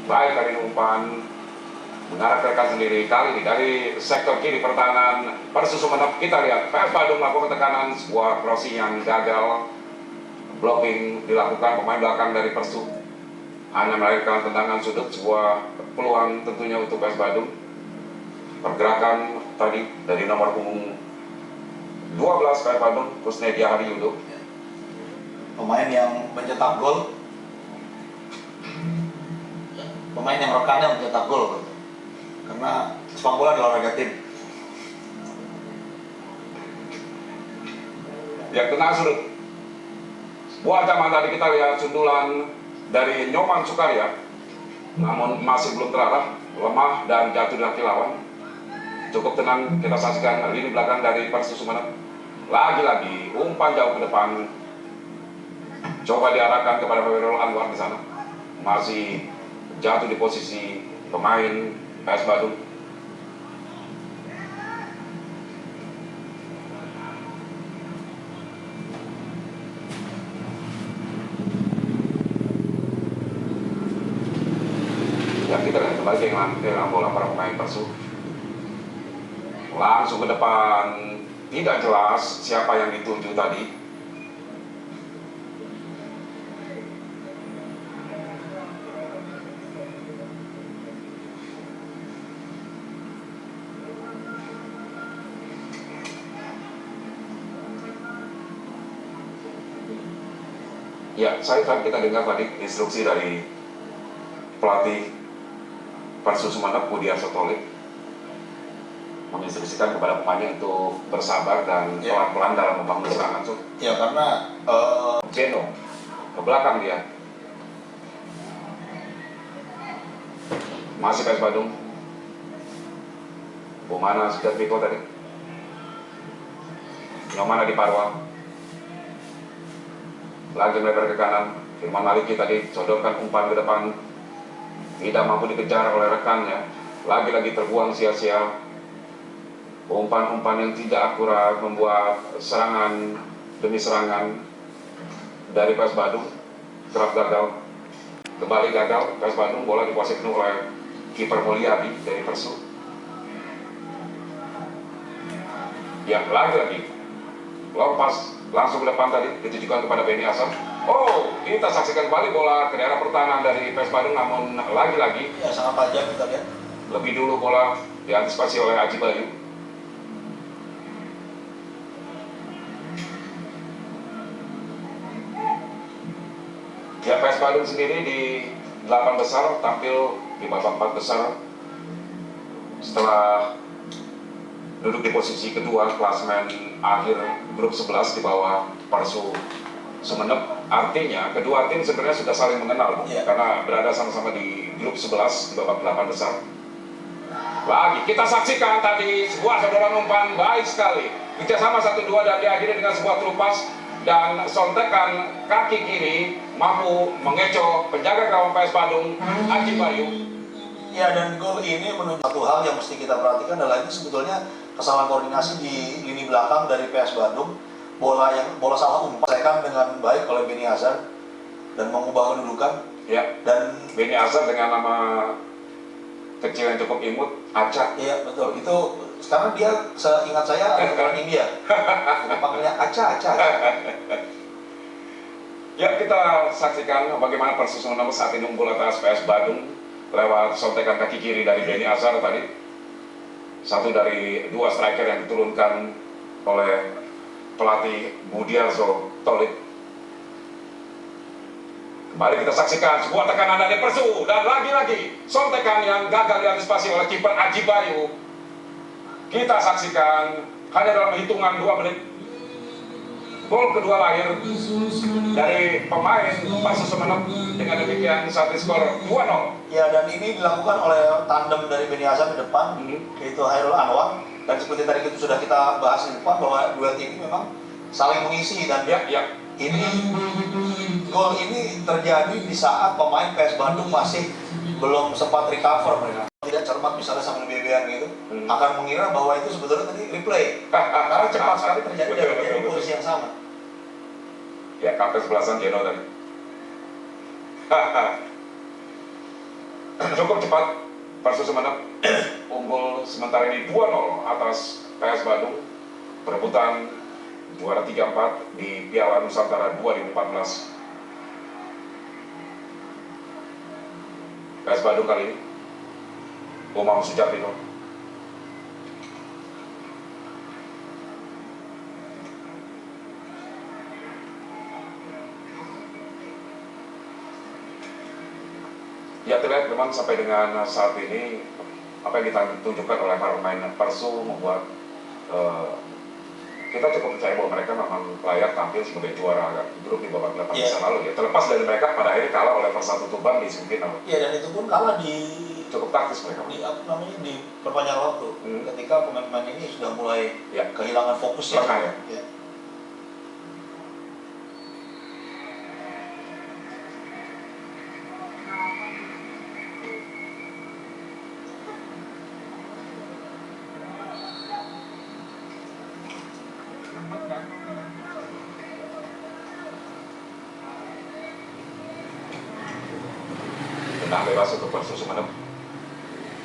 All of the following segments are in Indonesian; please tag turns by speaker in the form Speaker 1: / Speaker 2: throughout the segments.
Speaker 1: Baik, kali ini umpan mengarah ke rekan sendiri. Kali ini dari sektor kiri pertahanan Persu Sumeneb, kita lihat PS Badung melakukan tekanan, sebuah crossing yang gagal. Blocking dilakukan pemain belakang dari Persu, hanya melahirkan tendangan sudut, sebuah peluang tentunya untuk PS Badung. Pergerakan tadi dari nomor punggung 12 PS Badung, Kusnedia Hariyudo,
Speaker 2: pemain yang mencetak gol, pemain yang rekannya mencetak gol, karena sepak bola adalah olahraga tim.
Speaker 1: Ya, kena sudut. Buat zaman tadi kita lihat sundulan dari Nyoman Sukarya, namun masih belum terarah, lemah dan jatuh di kaki lawan. Cukup tenang kita saksikan lini belakang dari Persu Sumeneb. Lagi-lagi umpan jauh ke depan, coba diarahkan kepada Hairul Anwar di sana. Masih jatuh di posisi pemain PS Badung. Ya, kita lihat kembali dengan bola para pemain Persu. Langsung ke depan, tidak jelas siapa yang dituju tadi. Ya, kita dengar tadi instruksi dari pelatih Persu Sumeneb, Budi Arsotolik, menginstruksikan kepada pemainnya untuk bersabar dan pelan-pelan dalam membangun serangan.
Speaker 2: Ya, karena
Speaker 1: Jeno ke belakang dia. Masih PS Badung. Bomana sudah Piko tadi. Nyoman Adi Parwa. Lagi melebar ke kanan. Firman Maliki tadi sodorkan umpan ke depan. Tidak mampu dikejar oleh rekannya. Lagi-lagi terbuang sia-sia. Umpan-umpan yang tidak akurat membuat serangan demi serangan dari PS Badung kerap gagal. Kembali gagal PS Badung, bola dikuasai penuh oleh kiper Mulyadi dari Persu. Ya, lagi-lagi lepas langsung ke depan tadi ditujukan kepada Benny Asam. Oh, kita saksikan kembali bola ke daerah pertahanan dari PS Badung, namun lagi-lagi
Speaker 2: ya sangat tajam kita lihat.
Speaker 1: Lebih dulu bola diantisipasi oleh Aji Bayu. Ya, PS Badung sendiri di 8 besar tampil di babak 4 besar setelah duduk di posisi kedua klasemen akhir grup 11 di bawah Persu Sumeneb. Artinya kedua tim sebenarnya sudah saling mengenal, karena berada sama-sama di grup 11 di babak 8 besar. Lagi kita saksikan tadi sebuah sodoran umpan baik sekali, kerjasama 1-2 dan diakhiri dengan sebuah terupas dan sontekan kaki kiri mampu mengecoh penjaga gawang PS Badung, Aji Bayu.
Speaker 2: Ya, dan gol ini menunjukkan satu hal yang mesti kita perhatikan adalah ini sebetulnya kesalahan koordinasi di lini belakang dari PS Badung. Bola salah umpan selesaikan dengan baik oleh Benny Azhar dan mengubah kedudukan.
Speaker 1: Ya, dan Benny Azhar dengan nama kecil yang cukup imut, Aca.
Speaker 2: Iya, betul. Itu sekarang dia seingat saya orang India. Panggilnya Aca.
Speaker 1: Ya, kita saksikan bagaimana Persu Sumeneb saat ini unggul atas PS Badung lewat sontekan kaki kiri dari Benny Azhar tadi. Satu dari dua striker yang diturunkan oleh pelatih Budi Arsotolik. Kembali kita saksikan sebuah tekanan dari Persu dan lagi-lagi sontekan yang gagal diantisipasi oleh kiper Aji Bayu. Kita saksikan hanya dalam hitungan 2 menit gol kedua lahir dari pemain Persu Sumeneb. Dengan demikian saat skor 2-0.
Speaker 2: Ya, dan ini dilakukan oleh tandem dari Benny Azhar di depan, yaitu Hairul Anwar. Dan seperti tadi itu sudah kita bahas di depan bahwa dua tim ini memang saling mengisi, dan ini gol ini terjadi di saat pemain PS Bandung masih belum sempat recover. Mereka tidak cermat misalnya sambil BB-an gitu, akan mengira bahwa itu sebetulnya tadi replay karena cepat sekali terjadi dari posisi yang sama.
Speaker 1: Ya, kapten sebelasan Jeno tadi. Cukup cepat, Persu Sumeneb unggul sementara ini 2-0 atas PS Badung, perebutan juara 3-4 di Piala Nusantara 2014. PS Badung kali ini Umam Sujatmiko. Ya, terlihat memang sampai dengan saat ini apa yang ditunjukkan oleh para pemain Persu membuat kita cukup percaya bahwa mereka memang layak tampil sebagai juara grup di babak 8 besar lalu ya. Terlepas dari mereka pada akhirnya kalah oleh Persatu Tuban di semifinal.
Speaker 2: Iya, dan itu pun kalah di
Speaker 1: cukup taktis mereka.
Speaker 2: Di apa namanya, di perpanjangan waktu. Ketika pemain-pemain ini sudah mulai kehilangan fokusnya. Ya.
Speaker 1: Tenang bebas untuk Persu Sumeneb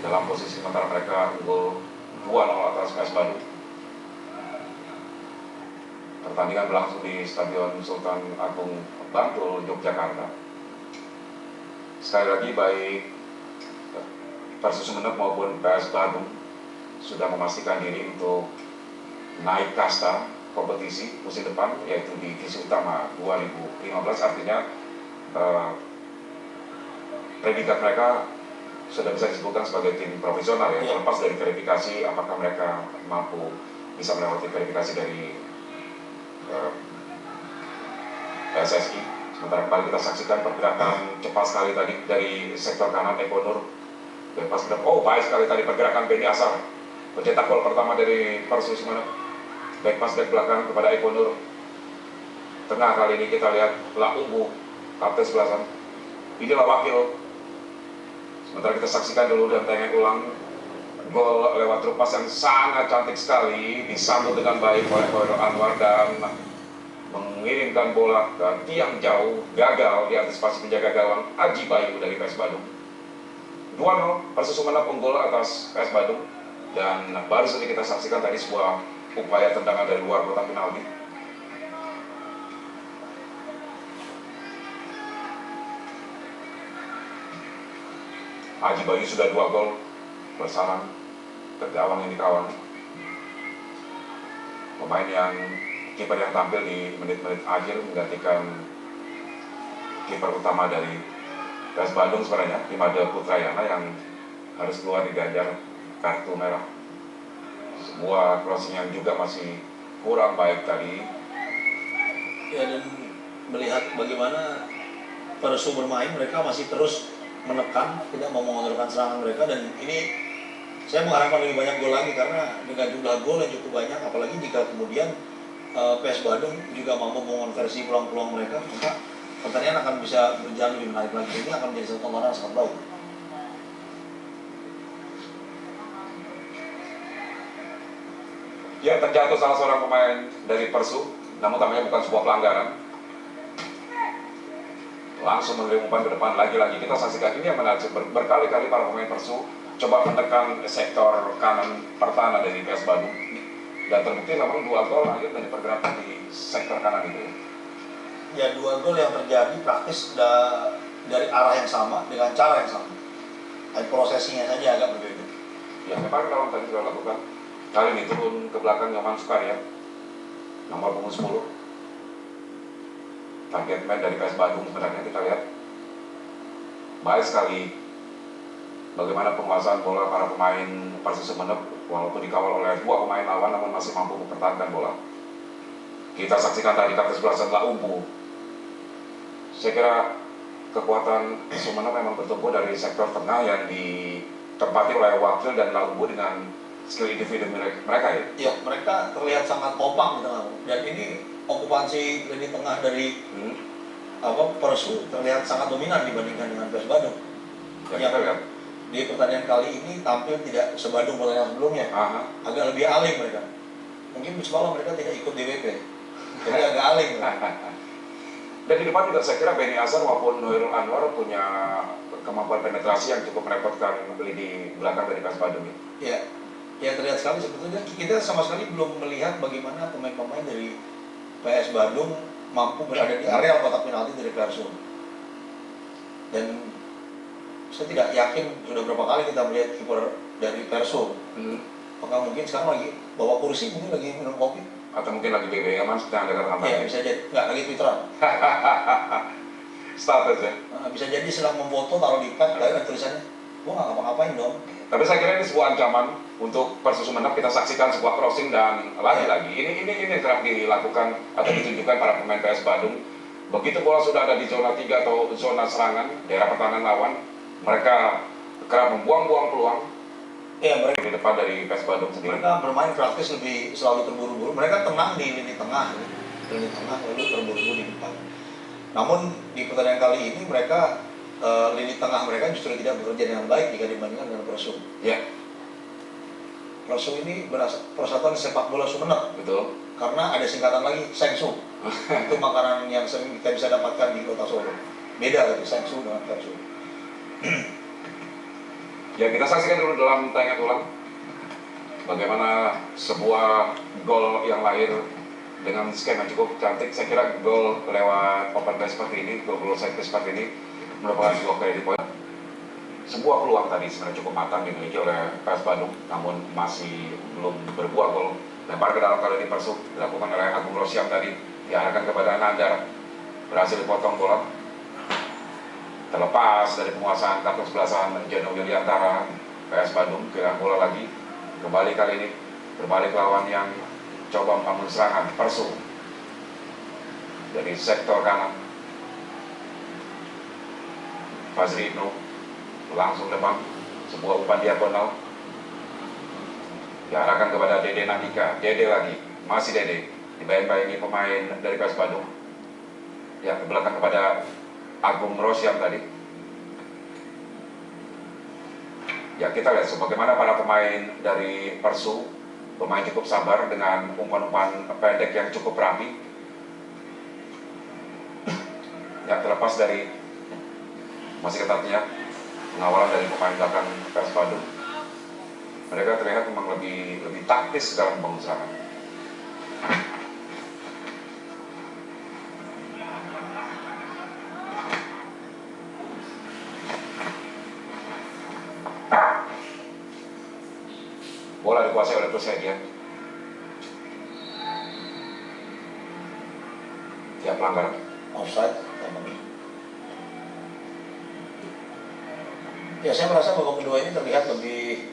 Speaker 1: dalam posisi sementara mereka unggul 2-0 atas PS Badung. Pertandingan berlangsung di Stadion Sultan Agung Bantul, Yogyakarta. Sekali lagi baik Persu Sumeneb maupun PS Badung sudah memastikan diri untuk naik kasta kompetisi musim depan, yaitu di divisi utama 2015. Artinya predikat mereka sudah bisa disebutkan sebagai tim profesional ya, terlepas dari verifikasi apakah mereka mampu bisa melewati verifikasi dari PSSI. Sementara kembali kita saksikan pergerakan cepat sekali tadi dari sektor kanan Eko Nur. Baik sekali tadi pergerakan Beni Asar, pencetak gol pertama dari Persu Sumeneb. Back pass dari belakang kepada Eko Nur. Tengah kali ini kita lihat Laumbu, kapten sebelasan. Inilah wakil. Sementara kita saksikan dulu dan tengok ulang gol lewat truk pas yang sangat cantik sekali, disambut dengan baik oleh Hoirul Anwar dan mengirimkan bola ke tiang jauh, gagal diantisipasi penjaga gawang Aji Bayu dari PS Badung. 2-0 Persu Sumeneb unggul atas PS Badung, dan baru saja kita saksikan tadi sebuah upaya tendangan dari luar kotak penalti. Aji Bayu sudah 2 gol bersarang ke gawang yang dikawal. Pemain yang kiper yang tampil di menit-menit akhir menggantikan kiper utama dari PS Badung sebenarnya, Imade Putrayana, yang harus keluar diganjar kartu merah. Sebuah crossing yang juga masih kurang baik tadi.
Speaker 2: Ya, dan melihat bagaimana Persu bermain, mereka masih terus menekan, tidak mau mengandalkan serangan mereka, dan ini saya mengharapkan lebih banyak gol lagi karena dengan jumlah gol yang cukup banyak, apalagi jika kemudian PS Badung juga mampu mengonversi peluang-peluang mereka, maka pertandingan akan bisa berjalan lebih menarik lagi. Ini akan menjadi satu tontonan yang sangat bagus.
Speaker 1: Ya, terjatuh salah seorang pemain dari Persu, namun tampaknya bukan sebuah pelanggaran. Langsung menerima umpan ke depan, lagi-lagi kita saksikan ini yang menarik. Berkali-kali para pemain Persu coba menekan sektor kanan pertahanan dari PS Badung, dan terbukti memang 2 gol akhir dari pergerakan di sektor kanan itu.
Speaker 2: Ya, 2 gol yang terjadi praktis dari arah yang sama dengan cara yang sama. Dan prosesinya saja agak berbeda.
Speaker 1: Ya, memang lawan tadi sudah lakukan. Kali ini turun ke belakang Nyoman Sukarya, nomor punggung 10. Target man dari PS Badung sebenarnya kita lihat baik sekali bagaimana penguasaan bola para pemain Persu Sumeneb, walaupun dikawal oleh 2 pemain lawan namun masih mampu mempertahankan bola. Kita saksikan tadi kapten sebelasan Laumbu. Saya kira kekuatan Sumeneb memang bertumbuh dari sektor tengah yang ditempati oleh Wakil dan Laumbu dengan skill individu mereka ya.
Speaker 2: Ya, mereka terlihat sangat kompak di tengah, dan ini okupansi lini tengah dari Persu terlihat sangat dominan dibandingkan dengan PS Badung.
Speaker 1: Ya, kita lihat
Speaker 2: di pertandingan kali ini tampil tidak sebadung pertandingan sebelumnya. Agak lebih alim mereka. Mungkin semalam mereka tidak ikut DWP, jadi agak alim.
Speaker 1: Dan di depan juga saya kira Benny Azhar maupun Hoirul Anwar punya kemampuan penetrasi yang cukup merepotkan lini belakang dari PS Bandung.
Speaker 2: Iya, ya terlihat sekali sebetulnya kita sama sekali belum melihat bagaimana pemain-pemain dari PS Bandung mampu berada di area kotak penalti dari Persib. Dan saya tidak yakin sudah berapa kali kita melihat kiper dari Persib. Apakah mungkin sekarang lagi bawa kursi, mungkin lagi minum kopi?
Speaker 1: Atau mungkin lagi BBM-an sedang dekat kantor.
Speaker 2: Iya, bisa jadi. Nggak, lagi Twitteran.
Speaker 1: Status ya?
Speaker 2: Bisa jadi sedang memfoto, taruh di pad, ada tulisannya, gua nggak ngapa-ngapain dong.
Speaker 1: Tapi saya kira ini sebuah ancaman untuk Persis Sumeneb. Kita saksikan sebuah crossing dan lagi-lagi ini kerap dilakukan atau ditunjukkan para pemain PS Bandung. Begitu bola sudah ada di zona 3 atau zona serangan, daerah pertahanan lawan, mereka kerap membuang-buang peluang. Iya, mereka di depan dari PS Bandung sendiri.
Speaker 2: Mereka bermain praktis lebih selalu terburu-buru. Mereka tenang di lini tengah lalu terburu-buru di depan. Namun di pertandingan kali ini mereka lini tengah mereka justru tidak bekerja dengan baik jika dibandingkan dengan Persib.
Speaker 1: Ya.
Speaker 2: Persib ini Persatuan Sepak Bola Sumeneb.
Speaker 1: Betul.
Speaker 2: Karena ada singkatan lagi, Sengsu. Itu makanan yang sering kita bisa dapatkan di Kota Solo. Beda lagi Sengsu dengan Persib.
Speaker 1: Ya, kita saksikan dulu dalam tayangan ulang bagaimana sebuah gol yang lahir dengan skema cukup cantik. Saya kira gol lewat open play seperti ini, gol set play seperti ini merupakan sebuah kredit poin. Sebuah peluang tadi sebenarnya cukup matang dimiliki oleh PS Bandung, namun masih belum berbuah gol. Lempar ke dalam kali ini Persib dilakukan oleh Agung Rosyam tadi, diarahkan kepada Nandar, berhasil dipotong bola. Terlepas dari penguasaan kartu sebelasan Jeno Yuliantara, PS Bandung kehilangan bola lagi. Kembali kali ini berbalik lawan yang coba membangun serangan Persib dari sektor kanan. Fazri Ibnu langsung depan, sebuah umpan diagonal diarahkan kepada Dede Nandika. Dede lagi, masih Dede, dibayang-bayangi pemain dari PS Bandung yang ke belakang kepada Agung Rosyam tadi. Ya, kita lihat bagaimana para pemain dari Persib bermain cukup sabar dengan umpan-umpan pendek yang cukup rapi. Ya, terlepas dari masih ketatnya pengawalan dari pemain belakang PS Bandung, mereka terlihat memang lebih taktis dalam membangun serangan. Bola dikuasai oleh Persija. Ya, pelanggaran.
Speaker 2: Offside. Ya, saya merasa bahwa kedua ini terlihat lebih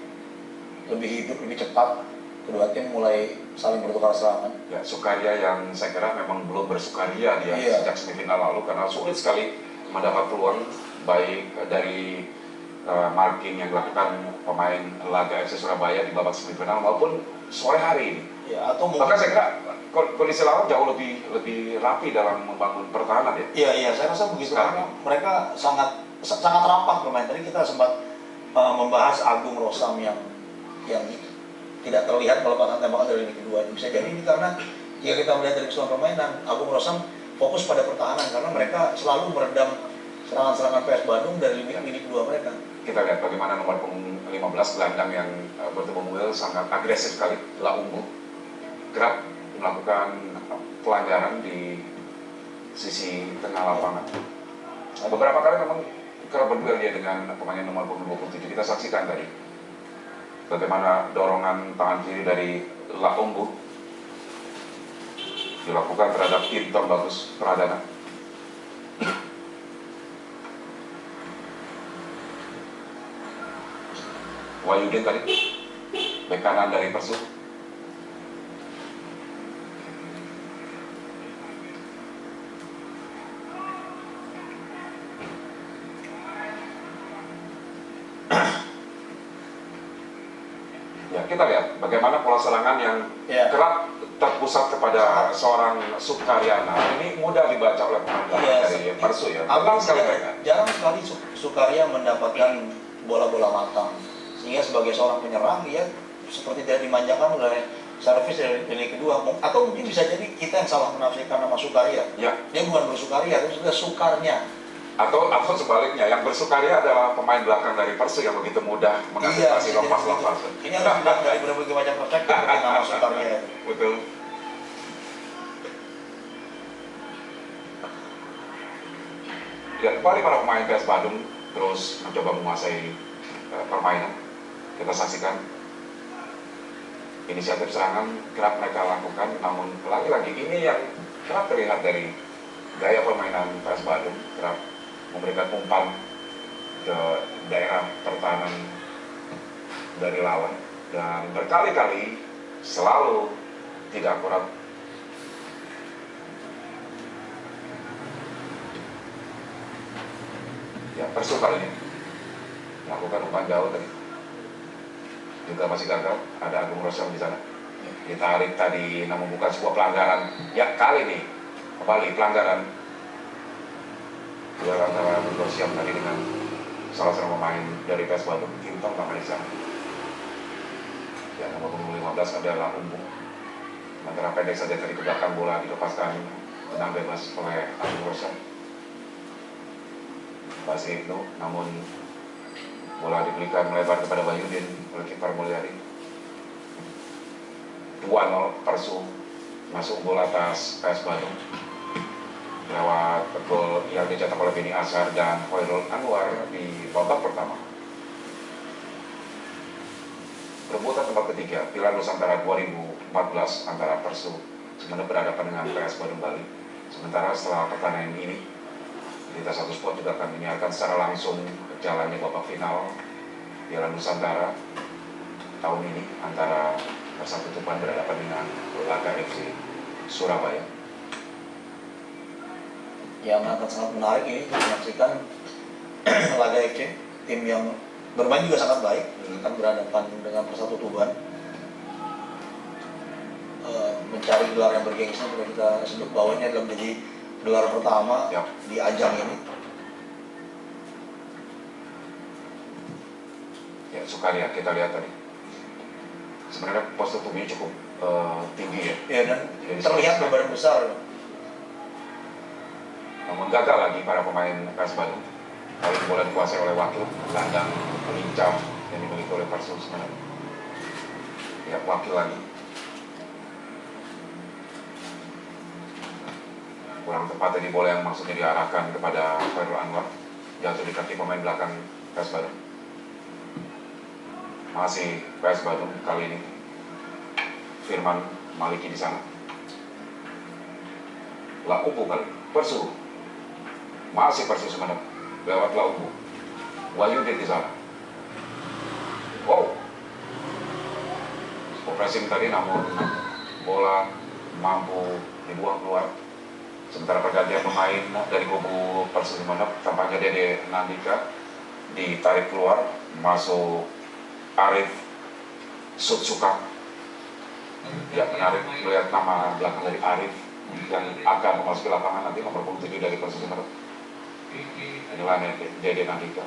Speaker 2: hidup, lebih cepat. Kedua tim mulai saling bertukar serangan.
Speaker 1: Ya, Sukaria yang saya kira memang belum bersukaria dia sejak semifinal lalu karena sulit sekali mendapat peluang baik dari marking yang dilakukan pemain laga FC Surabaya di babak semifinal maupun sore hari ini.
Speaker 2: Ya, atau mungkin
Speaker 1: bahkan saya kira kondisi lawan jauh lebih rapi dalam membangun pertahanan ya.
Speaker 2: Iya, saya rasa begitu karena mereka sangat rapat bermain. Tadi kita sempat membahas Agung Rosyam yang tidak terlihat melepaskan tembakan dari lini kedua. Bisa jadi ini karena jika kita melihat dari keseluruhan permainan, Agung Rosyam fokus pada pertahanan karena mereka selalu meredam serangan-serangan PS Bandung dari lini kedua mereka.
Speaker 1: Kita lihat bagaimana nomor punggung 15 gelandang yang bertemu Will sangat agresif sekali, Launggu kerap melakukan pelanggaran di sisi tengah lapangan. Beberapa kali memang kerap berduel dia dengan pemain nomor punggung 27. Kita saksikan tadi bagaimana dorongan tangan kiri dari Launggu dilakukan terhadap Kinton Bagus Pradana. Wahyudin tadi, bek kanan dari Persib. Ya, kita lihat bagaimana pola serangan yang kerap terpusat kepada seorang Sukaryana. Ini mudah dibaca oleh pemain dari Persib ya.
Speaker 2: Jarang sekali Sukarya mendapatkan bola-bola matang. Sehingga sebagai seorang penyerang dia seperti tidak dimanjakan oleh servis dari kedua, atau mungkin bisa jadi kita yang salah menafsirkan nama Sukaria.
Speaker 1: Ya.
Speaker 2: Dia bukan bersukaria, tapi sudah sukarnya.
Speaker 1: Atau sebaliknya, yang bersukaria adalah pemain belakang dari Persu yang begitu mudah mengantisipasi lompas-lompas.
Speaker 2: Ini harus dilihat dari berbagai macam perspektif dari nama Sukaria.
Speaker 1: Betul. Ya, kembali para pemain PS Badung terus mencoba menguasai permainan. Kita saksikan inisiatif serangan kerap mereka lakukan, namun lagi-lagi ini yang kerap terlihat dari gaya permainan PS Badung, kerap memberikan umpan ke daerah pertahanan dari lawan dan berkali-kali selalu tidak akurat. Ya, Persu kali ini melakukan umpan jauh tadi juga masih gagal. Ada Agung Rosyam di sana, ditarik tadi namun bukan sebuah pelanggaran. Ya, kali ini kembali pelanggaran duel antara Agung Rosyam tadi dengan salah seorang pemain dari PS Badung, Gintong namanya di sana. Ya, nomor punggung 15 adalah Umbung. Antara pendek saja tadi ke belakang, bola dilepaskan tenang bebas oleh Agung Rosyam. Basri Ibnu, namun bola diberikan melebar kepada Bahyudin oleh kiper Mulyadi. 2-0 Persu masuk bola atas PS Badung lewat gol yang dicetak oleh Beni Ashar dan Khairul Anwar di babak pertama. Rebutan tempat ketiga Piala Nusantara 2014 antara Persu sebenarnya berhadapan dengan PS Badung Bali. Sementara setelah pertandingan ini, Berita Satu Sport juga akan menyiarkan secara langsung jalannya babak final Piala Nusantara tahun ini antara Persatu Tuban berhadapan dengan Laga FC Surabaya.
Speaker 2: Yang akan sangat menarik ini menyaksikan Laga FC, tim yang bermain juga sangat baik, akan berhadapan dengan Persatu Tuban, mencari gelar yang bergengsi. Sudah kita sebut bahwa ini adalah menjadi gelar pertama di ajang ini.
Speaker 1: Ya, Sukaria kita lihat tadi sebenarnya postur tubuhnya cukup tinggi ya.
Speaker 2: Ya, dan terlihat berbadan besar.
Speaker 1: Namun gagal lagi para pemain PS Badung. Kali ini bola dikuasai oleh Wakil, gelandang melincah yang dimiliki oleh Persu sebenarnya. Ya, Wakil lagi. Kurang tepat tadi bola yang maksudnya diarahkan kepada Khairul Anwar, jatuh di kaki pemain belakang PS Badung. Masih PS Badung kali ini. Firman Maliki di sana. Laupu kali, Persu. Masih Persu sebenarnya lewat Laupu. Wahyudin di sana. Wow. Pressing tadi namun bola mampu dibuang keluar. Sementara pergantian pemain dari kubu Persu Sumeneb, tampaknya Dede Nandika ditarik keluar, masuk Arif Sutsuka. Ya, menarik melihat nama belakang dari Arif yang akan memasuki lapangan nanti, nomor 7 dari Persu Sumeneb. Inilah Dede Nandika.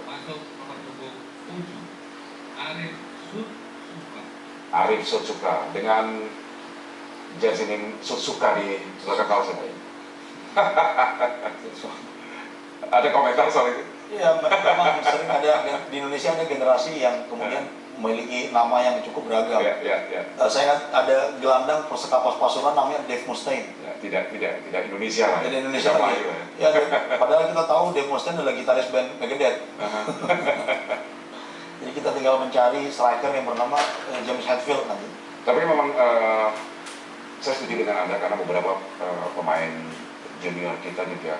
Speaker 1: Arif Sutsuka dengan jersey ini Sutsuka di belakang kaos ini. Ada komentar soal itu?
Speaker 2: Iya, memang sering ada di Indonesia ada generasi yang kemudian memiliki nama yang cukup beragam.
Speaker 1: Ya.
Speaker 2: Saya ingat ada gelandang Persekapas Pasuruan namanya Dave Mustaine.
Speaker 1: Ya, tidak Indonesia lah.
Speaker 2: Tidak Indonesia lagi. Ya, padahal kita tahu Dave Mustaine adalah gitaris band Megadeth. Jadi kita tinggal mencari striker yang bernama James Hetfield nanti.
Speaker 1: Tapi memang saya setuju dengan Anda karena beberapa pemain junior kita juga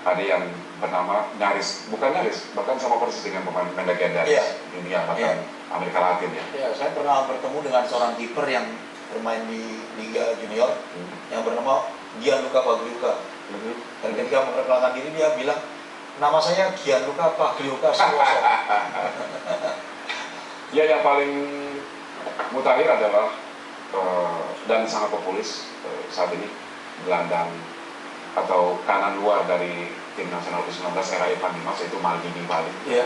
Speaker 1: ada yang bernama bahkan sama persis dengan pemain legendaris dunia, bahkan Amerika Latin ya.
Speaker 2: Ya, saya pernah bertemu dengan seorang kiper yang bermain di Liga Junior yang bernama Gianluca Pagliuca. Dan ketika memperkenalkan diri dia bilang, nama saya Gianluca Pagliuca Suwoso.
Speaker 1: Ya, yang paling mutakhir adalah dan sangat populis saat ini gelandang atau kanan luar dari tim nasional U19 era Evan Dimas, yaitu Maldini Bali.
Speaker 2: Iya.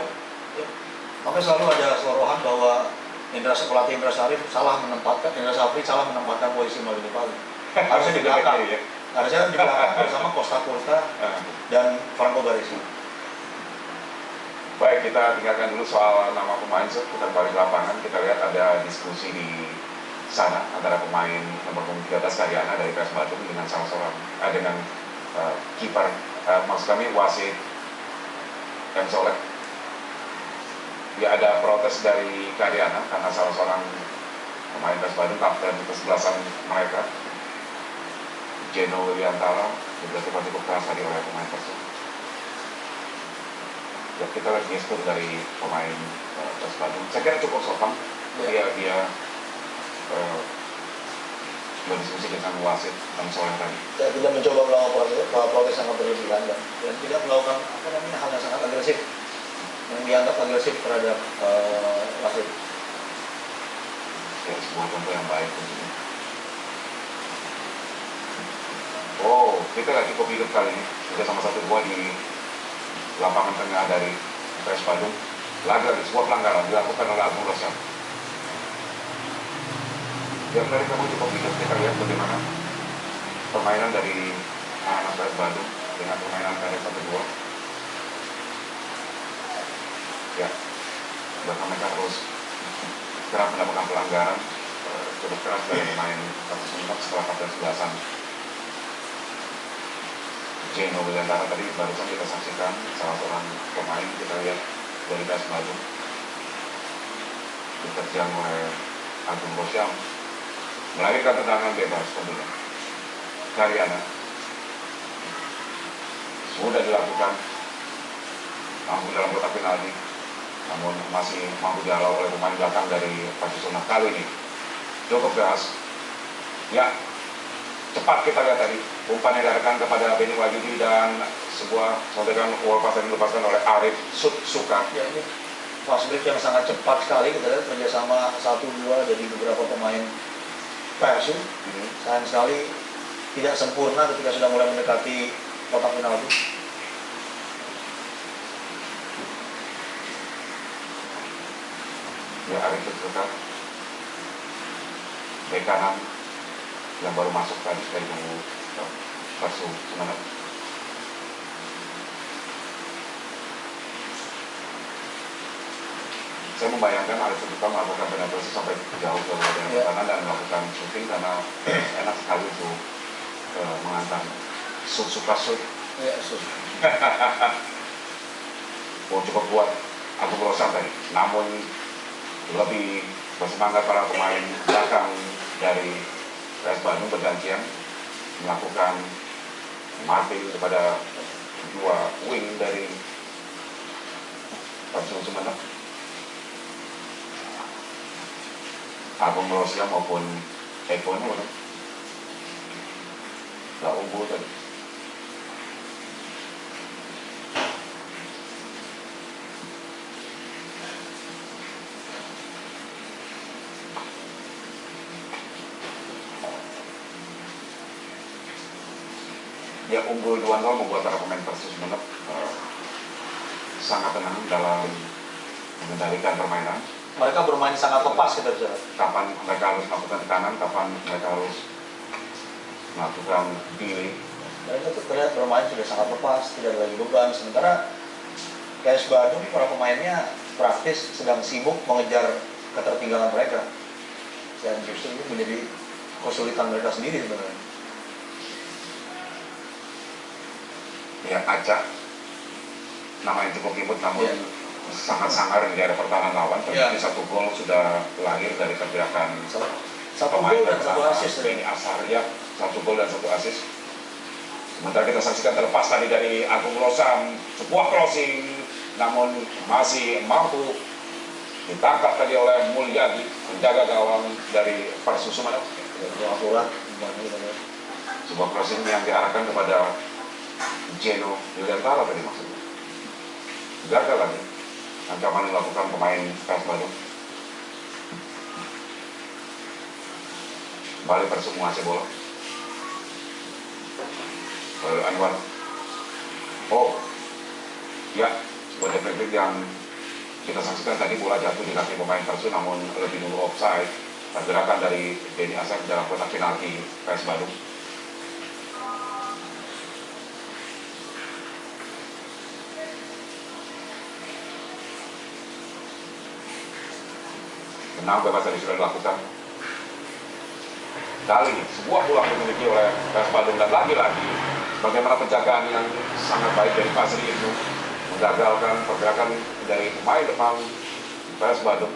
Speaker 2: Makanya selalu ada sorohan bahwa pelatih Indra Safri salah menempatkan posisi Maulidi Pali. Harusnya di belakang. Harusnya di belakang bersama Costa Curta dan Franco Baresi.
Speaker 1: Baik, kita tinggalkan dulu soal nama pemain. Kita balik ke lapangan, kita lihat ada diskusi di sana antara pemain nomor 13 Karyana dari PS Bandung dengan salah seorang dengan kiper, maksud kami wasit M. Soleh. Ya, ada protes dari Karyana karena salah seorang pemain PS Bandung, kapten kesebelasan mereka, Jeno Wiliantara, juga cukup keras tadi oleh pemain tersebut. Ya, kita lihat gestur dari pemain PS Bandung. Saya kira cukup sopan. Dia berdiskusi dengan wasit dan soal tadi.
Speaker 2: Saya tidak mencoba melakukan protes sangat berlebihan dan tidak melakukan hal yang sangat agresif, yang dianggap agresif terhadap wasit.
Speaker 1: Ya, sebuah contoh yang baik tentunya. Oh, kita nggak cukup hidup kali ini. Sudah sama 1-2 di lapangan tengah dari PS Bandung. Lagi sebuah pelanggaran dilakukan oleh Agung Rosyam. Yang dari kamu cukup hidup, kita lihat bagaimana permainan dari anak PS Bandung dengan permainan dari 1-2. Ya, bahkan mereka terus kerap mendapatkan pelanggaran cukup keras dari pemain kasus mentok setelah kapten sebelasan Jeno Wiliantara. Tadi barusan kita saksikan salah seorang pemain, kita lihat dari PS Bandung diterjang oleh Agung Rosyam, melahirkan tendangan bebas tentunya. Karyana sudah dilakukan mampu dalam kotak penalti, namun masih mampu dihalau oleh pemain belakang dari Persisona. Kali ini cukup keras. Ya, cepat kita lihat tadi umpan yang diarahkan kepada Beni Wahyudi dan sebuah sontekan pass yang dilepaskan oleh Arif Suka.
Speaker 2: Ya, ini fast break yang sangat cepat sekali. Kita lihat kerjasama 1-2 dari beberapa pemain Persib. Sayang sekali tidak sempurna ketika sudah mulai mendekati kotak penalti.
Speaker 1: Ya, Arif Suka bek kanan yang baru masuk tadi dari Persu Sumeneb. Saya membayangkan Arif Suka melakukan penetrasi sampai jauh ke bagian pertahanan dan melakukan shooting karena enak sekali untuk mengantar suka shoot.
Speaker 2: Ya, shoot.
Speaker 1: Oh, cukup kuat Agung Rosyam tadi, namun lebih bersemangat para pemain belakang dari PS Bandung bergantian melakukan marking kepada dua wing dari Persib Sumeneb, Agung Rosyam maupun Eko Nur. Gak unggul tadi. Ya, unggul 2-0 membuat para pemain Persib Sumeneb sangat tenang dalam mengendalikan permainan.
Speaker 2: Mereka bermain sangat lepas, kita bisa.
Speaker 1: Kapan mereka harus melakukan tekanan, kapan mereka harus melakukan delay.
Speaker 2: Mereka tuh terlihat bermain sudah sangat lepas, tidak ada lagi beban. Sementara PS Bandung para pemainnya praktis sedang sibuk mengejar ketertinggalan mereka. Dan justru itu menjadi kesulitan mereka sendiri sebenarnya.
Speaker 1: Ya, Acak, nama yang cukup imut namun sangat sangar di daerah pertahanan lawan. Terbukti satu gol sudah lahir dari pergerakan
Speaker 2: satu gol dan satu asis.
Speaker 1: Beni Asar, ya, satu gol dan satu asis. Sementara kita saksikan terlepas tadi dari Agung Rosyam, sebuah crossing namun masih mampu ditangkap tadi oleh Mulyadi, penjaga gawang dari Persib Sumeneb. Sebuah crossing yang diarahkan kepada Jeno Wiliantara tadi maksudnya. Gagal lagi ancaman dilakukan pemain PS Bandung. Balik Persib menguasai bola. Anwar. Oh, ya, sebuah defensif yang Kita saksikan tadi bola jatuh di kaki pemain Persib namun lebih dulu offside. Pergerakan dari Benny Asep dalam kotak penalti PS Bandung. Tenang, bebas tadi sudah dilakukan. Kali ini sebuah peluang dimiliki oleh PS Bandung dan lagi-lagi bagaimana penjagaan yang sangat baik dari Fazri itu menggagalkan pergerakan dari pemain depan PS Bandung.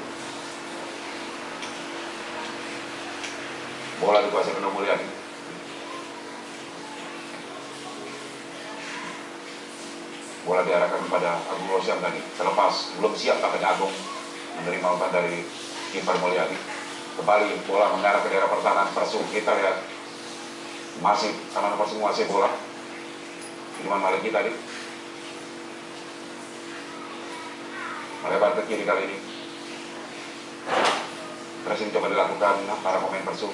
Speaker 1: Bola dikuasai Beno Mulyadi. Bola diarahkan kepada Agung Rosiam tadi. Terlepas, belum siap tampaknya Agung menerima umpan dari kiper Mulyadi. Kembali bola mengarah ke daerah pertahanan Persib. Kita lihat masih karena Persib menguasai bola. Irman Maliki tadi melebar ke kiri kali ini. Pressing coba dilakukan para pemain Persib.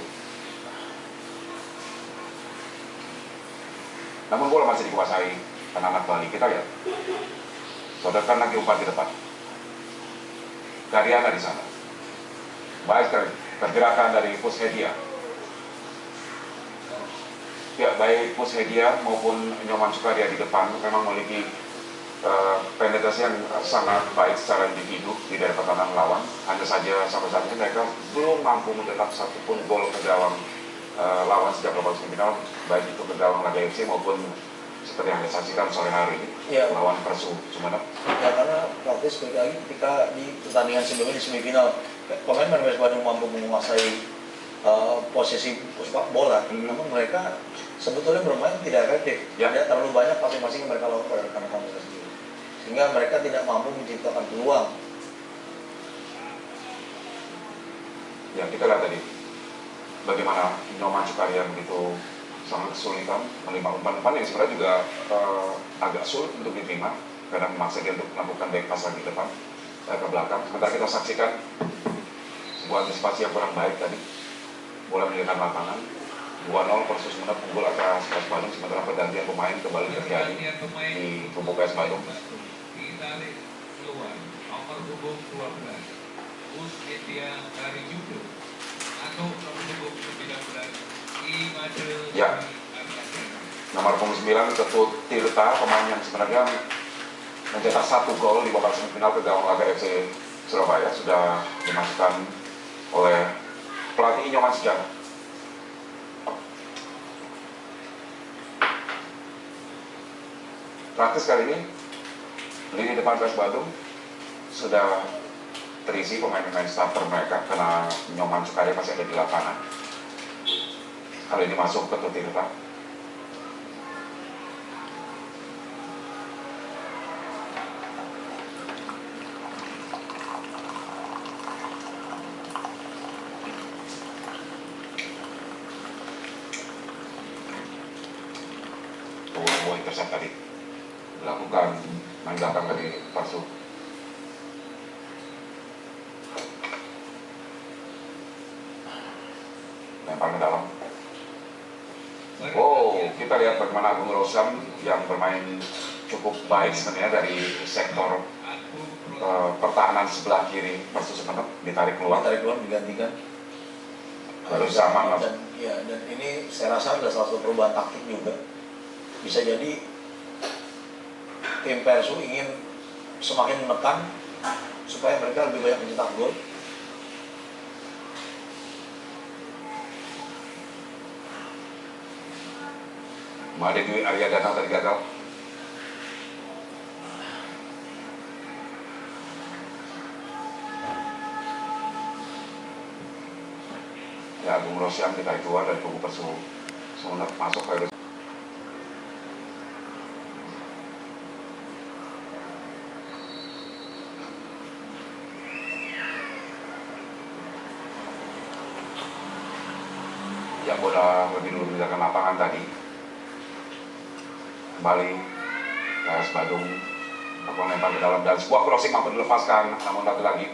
Speaker 1: Namun bola masih dikuasai anak-anak Bali. Kita lihat. Sodorkan lagi umpan di depan. Karyana di sana. Baik sekali pergerakan dari Pushedia. Ya, baik Pushedia maupun Nyoman Sukaria di depan memang memiliki penetrasi yang sangat baik secara individu di daerah pertahanan lawan. Hanya saja sampai saat ini mereka belum mampu mencetak satupun gol ke gawang lawan sejak babak semifinal, baik itu ke gawang Laga FC maupun seperti yang disaksikan sore hari ini ya, lawan Persib Sumenep. Ya, karena praktis sekali lagi ketika di pertandingan sebelumnya di semifinal pemain PS Bandung mampu menguasai posisi sepak bola, namun mereka sebetulnya bermain tidak efektif. Ya. Tidak terlalu banyak masing-masing yang mereka lakukan pada rekan-rekan mereka sendiri, sehingga mereka tidak mampu menciptakan peluang. Ya, kita lihat tadi bagaimana Nyoman Sukaria begitu sangat kesulitan menerima umpan-umpan yang sebenarnya juga agak sulit untuk diterima karena memaksa dia untuk melakukan back pass di depan ke belakang. Sementara kita saksikan sebuah antisipasi yang kurang baik tadi. Bola meninggalkan lapangan 2-0 Persib Sumenep unggul atas PS Bandung, sementara pergantian pemain kembali terjadi di tubuh PS Bandung.
Speaker 3: Ditarik keluar nomor punggung 12 Pushedia dari Judo atau nomor punggung 19 Imade.
Speaker 1: Ya, nomor punggung 9 Ketut Tirta, pemain yang sebenarnya mencetak 1 gol di babak semifinal ke gawang Laga FC Surabaya, sudah dimasukkan oleh pelatih Nyoman Sukaria. Praktis kali ini lini depan PS Bandung sudah terisi pemain-pemain starter mereka karena Nyoman Sukaria masih ada di lapangan. Kali ini masuk ke Tirta. Bola intercept tadi dilakukan main belakang dari Persib. Lempar ke dalam. Kita lihat bagaimana Agung Rosiam yang bermain cukup baik sebenarnya dari sektor pertahanan sebelah kiri Persib Sumenep, ditarik keluar digantikan. Baru sama
Speaker 2: dan ini saya rasa adalah salah satu perubahan taktik juga. Bisa jadi tim Persib ingin semakin menekan supaya mereka lebih banyak mencetak gol.
Speaker 1: Made Dwi Arya Dana tadi gagal. Ya, Agung Rosiam ditarik keluar dari kubu Persib Sumenep masuk ke ya, bola lebih dulu meninggalkan lapangan tadi. Kembali PS Bandung lempar ke dalam dan sebuah crossing mampu dilepaskan, namun lagi-lagi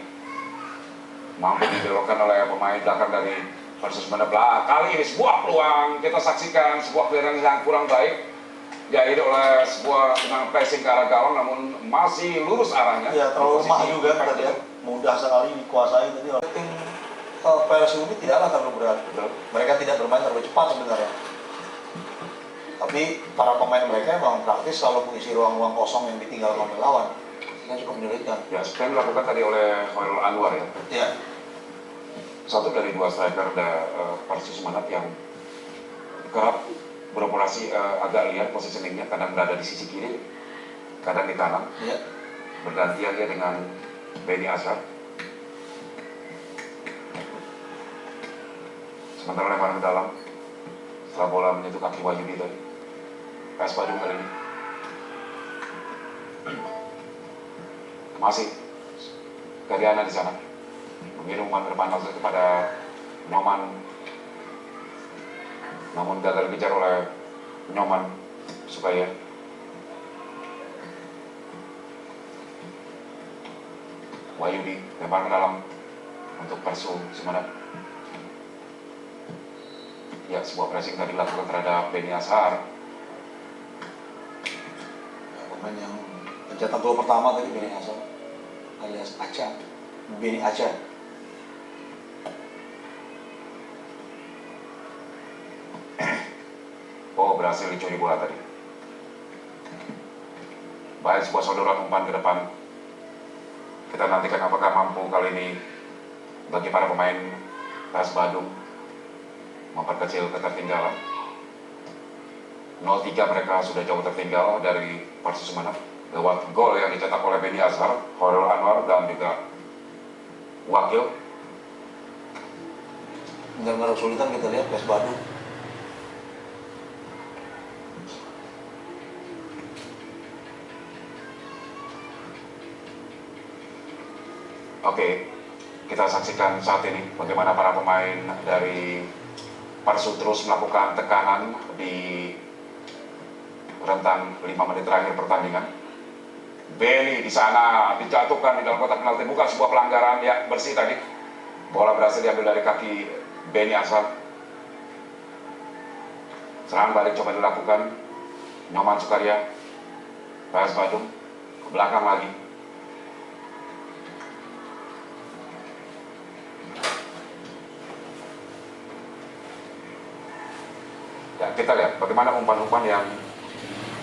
Speaker 1: mampu dibelokkan oleh pemain belakang dari Persib Sumenep. Kali ini sebuah peluang kita saksikan sebuah clearance yang kurang baik, yaitu oleh sebuah tendangan sekarang pressing ke arah gawang namun masih lurus arahnya.
Speaker 2: Ya, terlalu lemah juga kita lihat, mudah sekali dikuasai tadi oleh tim PSU ini tidaklah terlalu berat. Mereka tidak bermain terlalu cepat sebenarnya. Tapi para pemain mereka memang praktis selalu mengisi ruang-ruang kosong yang ditinggalkan oleh lawan. Sehingga cukup menyulitkan.
Speaker 1: Ya, seperti yang dilakukan tadi oleh Khairul Anwar ya.
Speaker 2: Ya.
Speaker 1: Satu dari dua striker Persis Sumenep yang kerap beroperasi agak liar positioningnya, kadang berada di sisi kiri, kadang di kanan.
Speaker 2: Ya.
Speaker 1: Bergantian dia dengan Benny Azhar. Sementara lemparan ke dalam, setelah bola menyentuh kaki Wahyudi tadi. PS Badung kali ini. Masih Gadiana di sana. Mengirim umpan ke depan langsung kepada Nyoman. Namun gagal dikejar oleh Nyoman supaya Wahyudi lempar ke dalam untuk Persu Sumenep. Ya, sebuah pressing tadi dilakukan terhadap Benny Azhar.
Speaker 2: Pemain yang pencetak gol pertama tadi Benny Azhar alias Aca, Benny Aca.
Speaker 1: Oh, berhasil dicuri bola tadi. Baik, sebuah sodoran umpan ke depan. Kita nantikan apakah mampu kali ini bagi para pemain PS Badung memperkecil ketertinggalan. 0-3 mereka sudah jauh tertinggal dari Persis Sumenep lewat gol yang dicetak oleh Benny Azhar, Khairul Anwar dan juga wakil.
Speaker 2: Benar-benar kesulitan kita lihat PS Badung.
Speaker 1: Oke, kita saksikan saat ini bagaimana para pemain dari Persu terus melakukan tekanan di rentang 5 menit terakhir pertandingan. Benny di sana dijatuhkan di dalam kotak penalti, bukan sebuah pelanggaran, ya bersih tadi. Bola berhasil diambil dari kaki Benny Azhar. Serangan balik coba dilakukan Nyoman Sukarya, PS Badung ke belakang lagi. Ya, kita lihat bagaimana umpan-umpan yang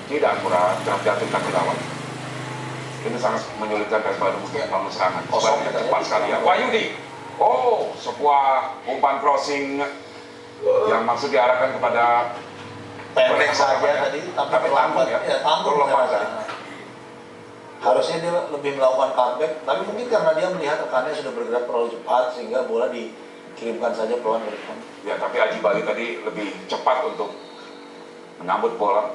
Speaker 1: tidak akurat kerap jatuh kaki lawan. Ini sangat menyulitkan PS Badung untuk membangun serangan. Kosongnya cepat sekali ya. Wahyudi. Oh, sebuah umpan crossing yang maksud diarahkan kepada
Speaker 2: pendek saja tadi, tapi
Speaker 1: tanggung ya.
Speaker 2: Ya, tanggung tadi. Harusnya dia lebih melakukan cutback, tapi mungkin karena dia melihat rekannya sudah bergerak terlalu cepat sehingga bola dikirimkan saja pelan ke depan.
Speaker 1: Ya, tapi Aji Bali tadi lebih cepat untuk menyambut bola.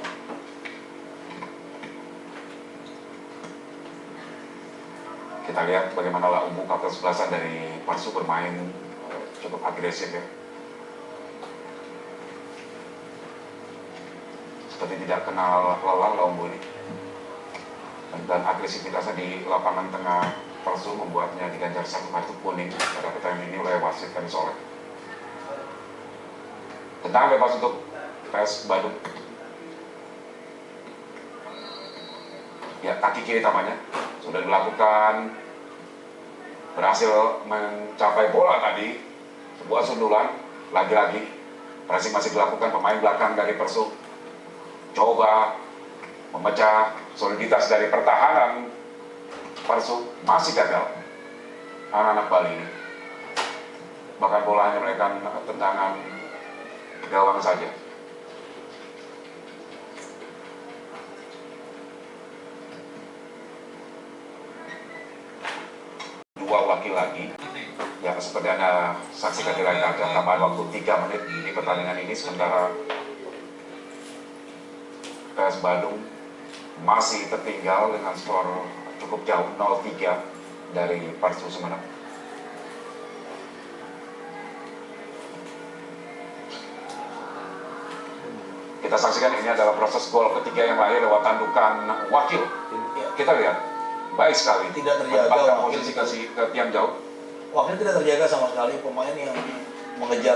Speaker 1: Kita lihat bagaimana lah umum kapten 11-an dari Persu bermain cukup agresif ya. Seperti tidak kenal lelah Laumbu ini. Dan agresivitasnya di lapangan tengah Persu membuatnya diganjar satu kartu kuning pada pertandingan ini oleh wasit Kami Soleh. Tendangan bebas untuk PS Badung. Ya, kaki kiri tampaknya sudah dilakukan, berhasil mencapai bola tadi, sebuah sundulan, lagi-lagi pressing masih dilakukan pemain belakang dari Persu, coba memecah soliditas dari pertahanan Persu, masih gagal anak-anak Bali ini, bahkan bola hanya memberikan tendangan gawang saja. Dua wakil lagi yang seperti Anda saksikan di layar kaca, tambahan waktu 3 menit di pertandingan ini, sementara PS Badung masih tertinggal dengan skor cukup jauh 0-3 dari Persu Sumenep. Kita saksikan ini adalah proses gol ketiga yang lahir lewat tandukan wakil. Kita lihat, baik sekali.
Speaker 2: Tidak terjaga
Speaker 1: posisi ke tiang jauh.
Speaker 2: Wakil tidak terjaga sama sekali, pemain yang mengejar